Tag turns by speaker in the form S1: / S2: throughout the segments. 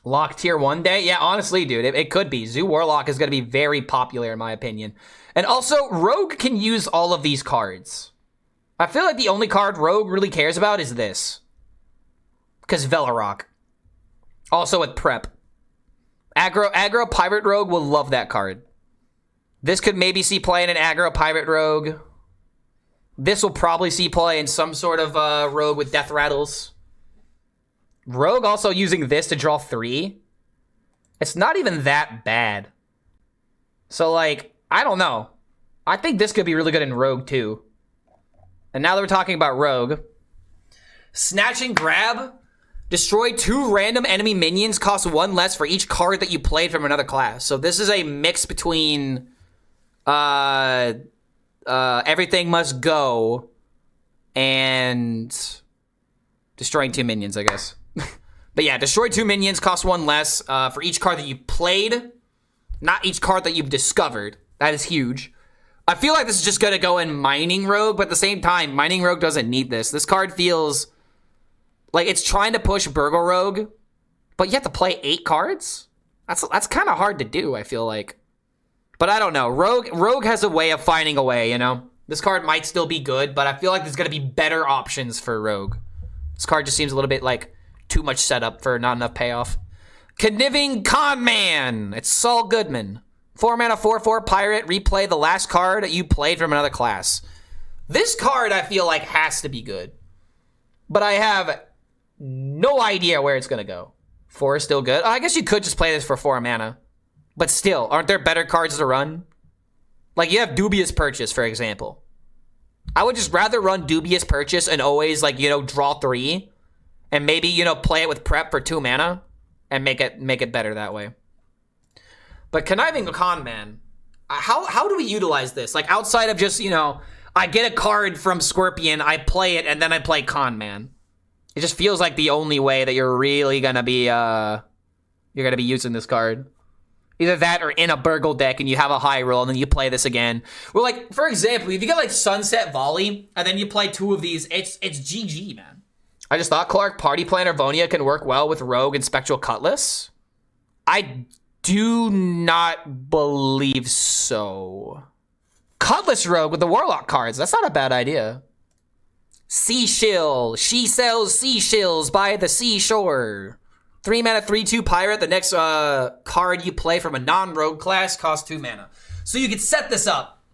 S1: Lock tier 1 day? Yeah, honestly, dude, it could be. Zoo Warlock is going to be very popular, in my opinion. And also, Rogue can use all of these cards. I feel like the only card Rogue really cares about is this. Because Velorock. Also with Prep. Aggro Pirate Rogue will love that card. This could maybe see play in an Aggro Pirate Rogue. This will probably see play in some sort of Rogue with Death Rattles. Rogue also using this to draw 3. It's not even that bad. So, like, I don't know. I think this could be really good in Rogue, too. And now that we're talking about Rogue. Snatch and Grab. Destroy 2 random enemy minions. Cost 1 less for each card that you played from another class. So this is a mix between... Everything Must Go and... destroying 2 minions, I guess. But yeah, destroy 2 minions, cost 1 less for each card that you played, not each card that you've discovered. That is huge. I feel like this is just going to go in Mining Rogue, but at the same time, Mining Rogue doesn't need this. This card feels like it's trying to push Burgle Rogue, but you have to play 8 cards? That's kind of hard to do, I feel like. But I don't know. Rogue has a way of finding a way, you know? This card might still be good, but I feel like there's going to be better options for Rogue. This card just seems a little bit like too much setup for not enough payoff. Kiving Conman. It's Saul Goodman. 4 mana, 4/4 pirate. Replay the last card you played from another class. This card I feel like has to be good, but I have no idea where it's gonna go. 4 is still good. I guess you could just play this for 4 mana, but still, aren't there better cards to run? Like you have Dubious Purchase, for example. I would just rather run Dubious Purchase and always, like, you know, draw 3. And maybe, you know, play it with Prep for 2 mana. And make it better that way. But Conniving Conman. How do we utilize this? Like, outside of just, you know, I get a card from Scorpion, I play it, and then I play Conman. It just feels like the only way that you're really gonna be, using this card. Either that or in a Burgle deck and you have a high roll and then you play this again. Well, like, for example, if you get like Sunset Volley and then you play 2 of these, it's GG, man. I just thought Clark Party Planner Vonia can work well with Rogue and Spectral Cutlass. I do not believe so. Cutlass Rogue with the Warlock cards. That's not a bad idea. Seashill. She sells seashells by the seashore. 3 mana, 3/2 pirate. The next card you play from a non-rogue class costs 2 mana. So you can set this up.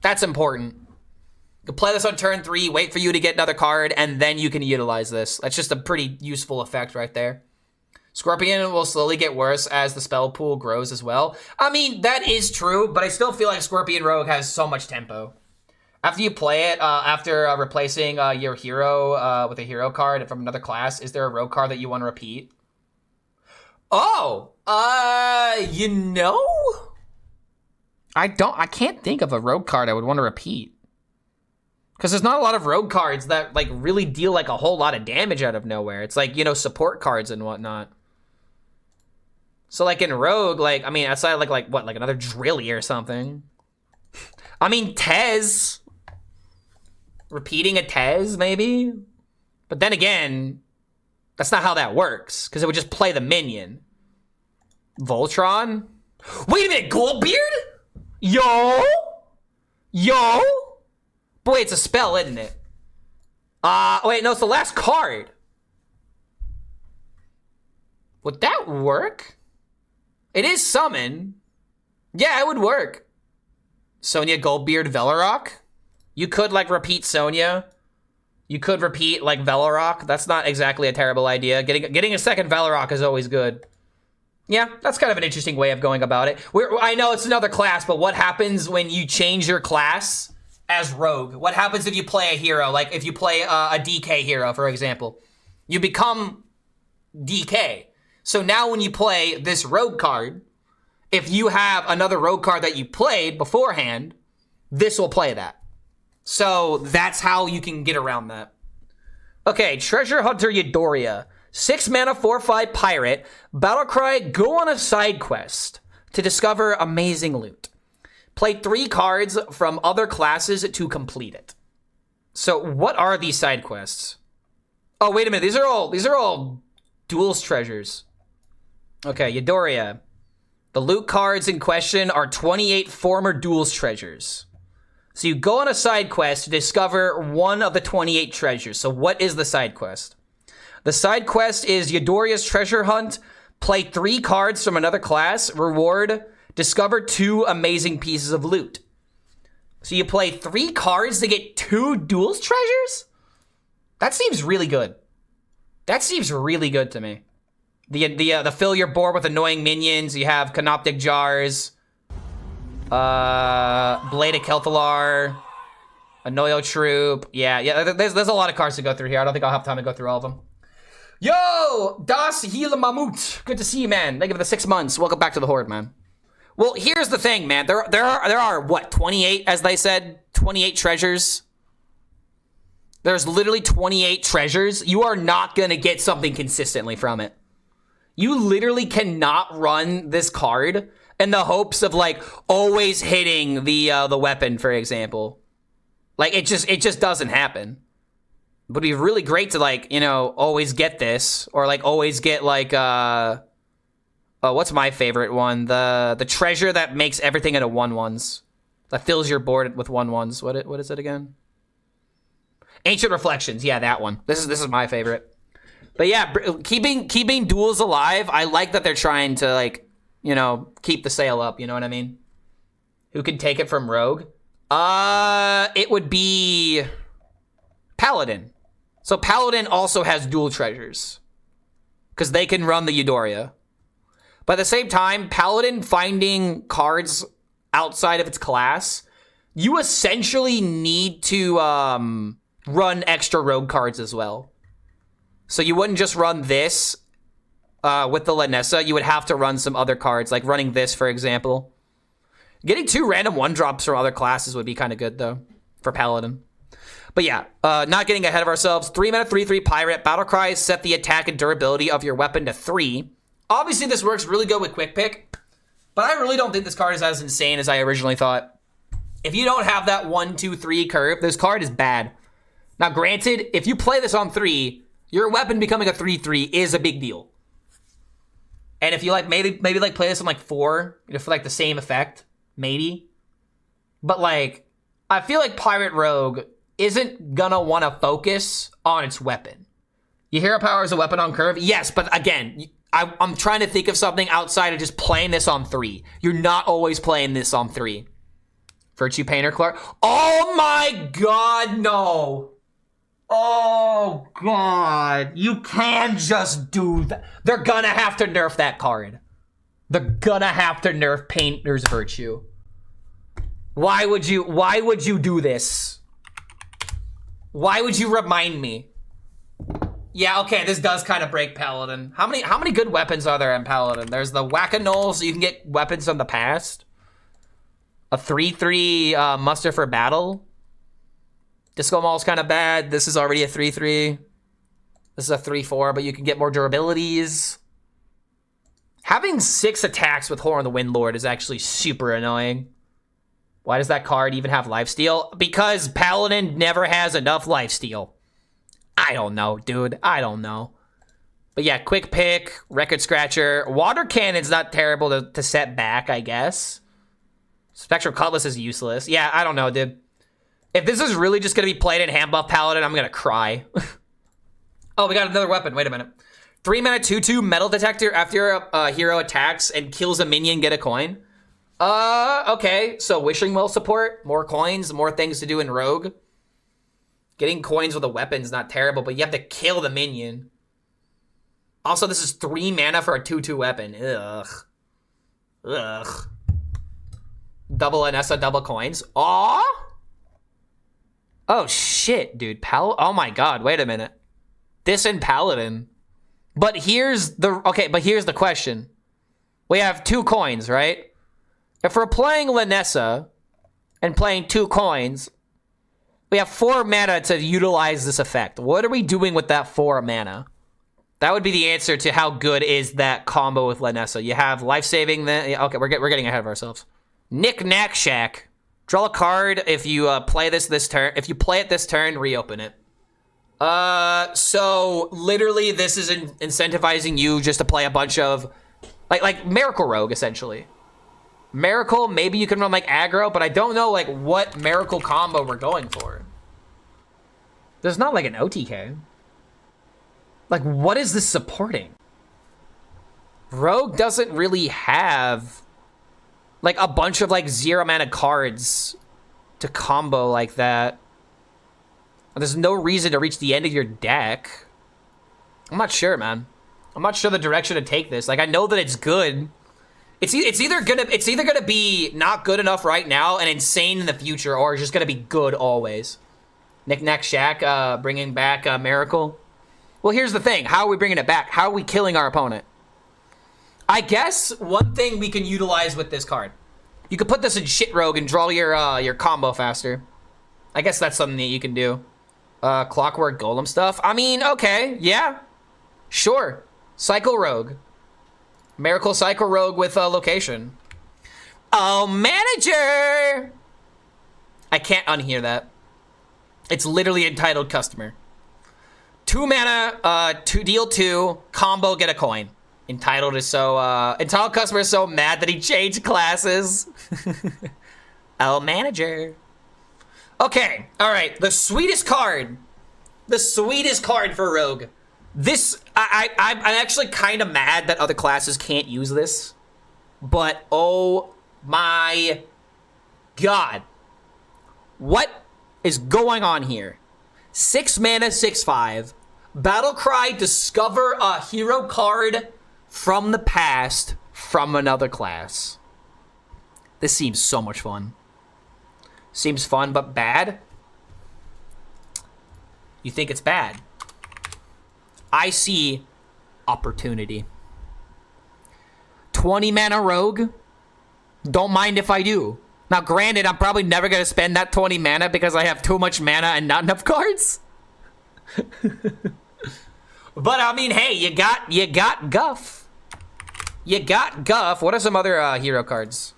S1: That's important. You can play this on turn 3, wait for you to get another card, and then you can utilize this. That's just a pretty useful effect right there. Scorpion will slowly get worse as the spell pool grows as well. I mean, that is true, but I still feel like Scorpion Rogue has so much tempo. After you play it, after replacing your hero with a hero card from another class, is there a rogue card that you want to repeat? Oh, you know? I can't think of a rogue card I would want to repeat. Because there's not a lot of rogue cards that, like, really deal, like, a whole lot of damage out of nowhere. It's like, you know, support cards and whatnot. So, like, in Rogue, like, I mean, outside, like what, like another Drilly or something? I mean, Tez. Repeating a Tez, maybe? But then again, that's not how that works, because it would just play the minion. Voltron? Wait a minute, Goldbeard? Yo? But wait, it's a spell, isn't it? Wait, no, it's the last card. Would that work? It is summon. Yeah, it would work. Sonya, Goldbeard, Velorock. You could, like, repeat Sonya. You could repeat, like, Velorock. That's not exactly a terrible idea. Getting a second Velorock is always good. Yeah, that's kind of an interesting way of going about it. I know it's another class, but what happens when you change your class as Rogue? What happens if you play a hero? Like, if you play a DK hero, for example. You become DK. So now when you play this Rogue card, if you have another Rogue card that you played beforehand, this will play that. So that's how you can get around that. Okay, Treasure Hunter Yadoria. 6 mana, 4/5 pirate. Battlecry, go on a side quest to discover amazing loot. Play 3 cards from other classes to complete it. So what are these side quests? Oh, wait a minute. These are all duels treasures. Okay, Yadoria. The loot cards in question are 28 former duels treasures. So you go on a side quest to discover one of the 28 treasures. So what is the side quest? The side quest is Yadoria's treasure hunt. Play 3 cards from another class. Reward. Discover 2 amazing pieces of loot. So you play 3 cards to get 2 duels treasures? That seems really good. That seems really good to me. The fill your board with annoying minions. You have Canoptic Jars, Blade of Kelthalar, Annoyo Troop. Yeah. There's a lot of cards to go through here. I don't think I'll have time to go through all of them. Yo, Das Hila Mamut. Good to see you, man. Thank you for the 6 months. Welcome back to the Horde, man. Well, here's the thing, man. There are what, 28, as they said, 28 treasures. There's literally 28 treasures. You are not gonna get something consistently from it. You literally cannot run this card in the hopes of like always hitting the weapon, for example. Like it just doesn't happen. It would be really great to like, you know, always get this, or like always get like what's my favorite one? The treasure that makes everything into 1/1s. That fills your board with 1/1s. What is it again? Ancient Reflections. Yeah, that one. This is my favorite. But yeah, keeping duels alive. I like that they're trying to like, you know, keep the sale up. You know what I mean? Who can take it from Rogue? It would be Paladin. So Paladin also has dual treasures because they can run the Yadoria. But at the same time, Paladin finding cards outside of its class, you essentially need to run extra rogue cards as well. So you wouldn't just run this with the Lanessa. You would have to run some other cards, like running this, for example. Getting 2 random 1-drops from other classes would be kind of good, though, for Paladin. But yeah, not getting ahead of ourselves. 3-mana, 3/3 Pirate. Battle Cries set the attack and durability of your weapon to 3. Obviously, this works really good with Quick Pick, but I really don't think this card is as insane as I originally thought. If you don't have that 1-2-3 curve, this card is bad. Now, granted, if you play this on 3, your weapon becoming a 3/3 is a big deal. And if you like maybe like play this on like 4, you know, for like the same effect, maybe. But like, I feel like Pirate Rogue isn't gonna want to focus on its weapon. Your hero power is a weapon on curve, yes, but again, I'm trying to think of something outside of just playing this on 3. You're not always playing this on 3. Virtue Painter Clark. Oh my god, no. Oh god, you can't just do that. They're gonna have to nerf that card. They're gonna have to nerf Painter's Virtue. Why would you do this? Why would you remind me? Yeah, okay, this does kind of break Paladin. How many good weapons are there in Paladin? There's the Whack-A-Null, so you can get weapons from the past. A 3/3 muster for battle. Disco Maul's kind of bad. This is already a 3/3. This is a 3/4, but you can get more durabilities. Having 6 attacks with Horn the Windlord is actually super annoying. Why does that card even have lifesteal? Because Paladin never has enough lifesteal. I don't know, dude. I don't know. But yeah, Quick Pick, Record Scratcher. Water Cannon's not terrible to set back, I guess. Spectral Cutlass is useless. Yeah, I don't know, dude. If this is really just going to be played in hand buff Paladin, I'm going to cry. Oh, we got another weapon. Wait a minute. 3-mana 2/2 Metal Detector. After a hero attacks and kills a minion, get a coin. Okay. So Wishing Well support. More coins, more things to do in Rogue. Getting coins with a weapon's not terrible, but you have to kill the minion. Also, this is 3 mana for a 2/2 weapon. Ugh. Double Anessa, double coins. Aww. Oh shit, dude. Oh my god, wait a minute. This in Paladin. But here's the question. We have 2 coins, right? If we're playing Lanessa and playing 2 coins, we have 4 mana to utilize this effect. What are we doing with that 4 mana? That would be the answer to how good is that combo with Lanessa. You have life saving. Then okay, we're getting ahead of ourselves. Knick Knack Shack. Draw a card if you play this turn. If you play it this turn, reopen it. So literally, this is incentivizing you just to play a bunch of Like Miracle Rogue, essentially. Miracle, maybe you can run like aggro, but I don't know like what Miracle combo we're going for. There's not like an OTK. Like, what is this supporting? Rogue doesn't really have like a bunch of like 0 mana cards to combo like that. There's no reason to reach the end of your deck. I'm not sure, man. I'm not sure the direction to take this. Like, I know that it's good. It's either gonna be not good enough right now and insane in the future, or it's just gonna be good always. Knick-Knack Shack, bringing back Miracle. Well, here's the thing. How are we bringing it back? How are we killing our opponent? I guess one thing we can utilize with this card. You could put this in Shit Rogue and draw your combo faster. I guess that's something that you can do. Clockwork Golem stuff. I mean, okay, yeah. Sure. Cycle Rogue. Miracle Cycle Rogue with location. Oh, manager! I can't unhear that. It's literally entitled customer. 2 mana, deal 2, combo, get a coin. Entitled customer is so mad that he changed classes. Oh, manager. Okay, all right, the sweetest card. The sweetest card for Rogue. This, I'm actually kind of mad that other classes can't use this. But, oh my god. What is going on here? 6 mana, 6/5. Battlecry, discover a hero card from the past from another class. This seems so much fun. Seems fun, but bad? You think it's bad? I see opportunity. 20 mana Rogue? Don't mind if I do. Now, granted, I'm probably never going to spend that 20 mana because I have too much mana and not enough cards. But, I mean, hey, you got Guff. You got Guff. What are some other hero cards?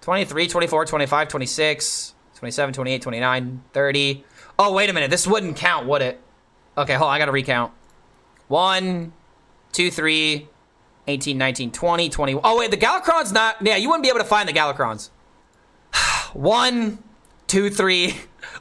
S1: 23, 24, 25, 26, 27, 28, 29, 30. Oh, wait a minute. This wouldn't count, would it? Okay, hold on. I got to recount. 1, 2, 3, 18, 19, 20, 20. Oh, wait, the Galakrond's not... Yeah, you wouldn't be able to find the Galakrons. 1, 2, 3,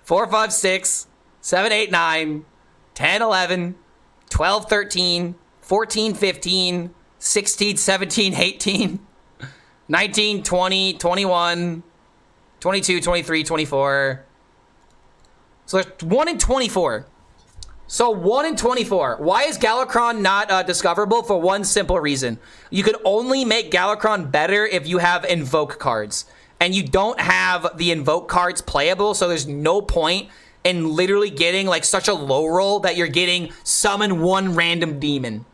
S1: 4, 5, 6, 7, 8, 9, 10, 11, 12, 13, 14, 15, 16, 17, 18, 19, 20, 21, 22, 23, 24. So there's 1 in 24. So 1 in 24. Why is Galakrond not discoverable? For one simple reason. You could only make Galakrond better if you have Invoke cards. And you don't have the Invoke cards playable, so there's no point in literally getting like such a low roll that you're getting summon 1 random demon.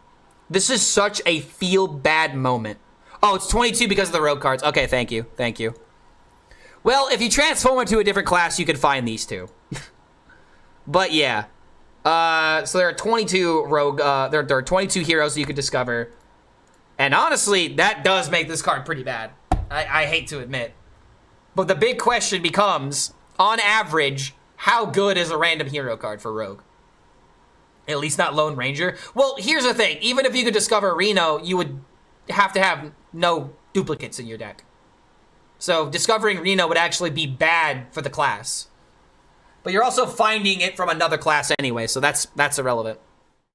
S1: This is such a feel bad moment. Oh, it's 22 because of the rogue cards. Okay, thank you. Thank you. Well, if you transform into a different class, you could find these two. But yeah. So there are 22 rogue, there are 22 heroes that you could discover. And honestly, that does make this card pretty bad. I hate to admit. But the big question becomes, on average, how good is a random hero card for Rogue? At least not Lone Ranger. Well, here's the thing. Even if you could discover Reno, you would have to have no duplicates in your deck. So discovering Reno would actually be bad for the class. But you're also finding it from another class anyway, so that's irrelevant.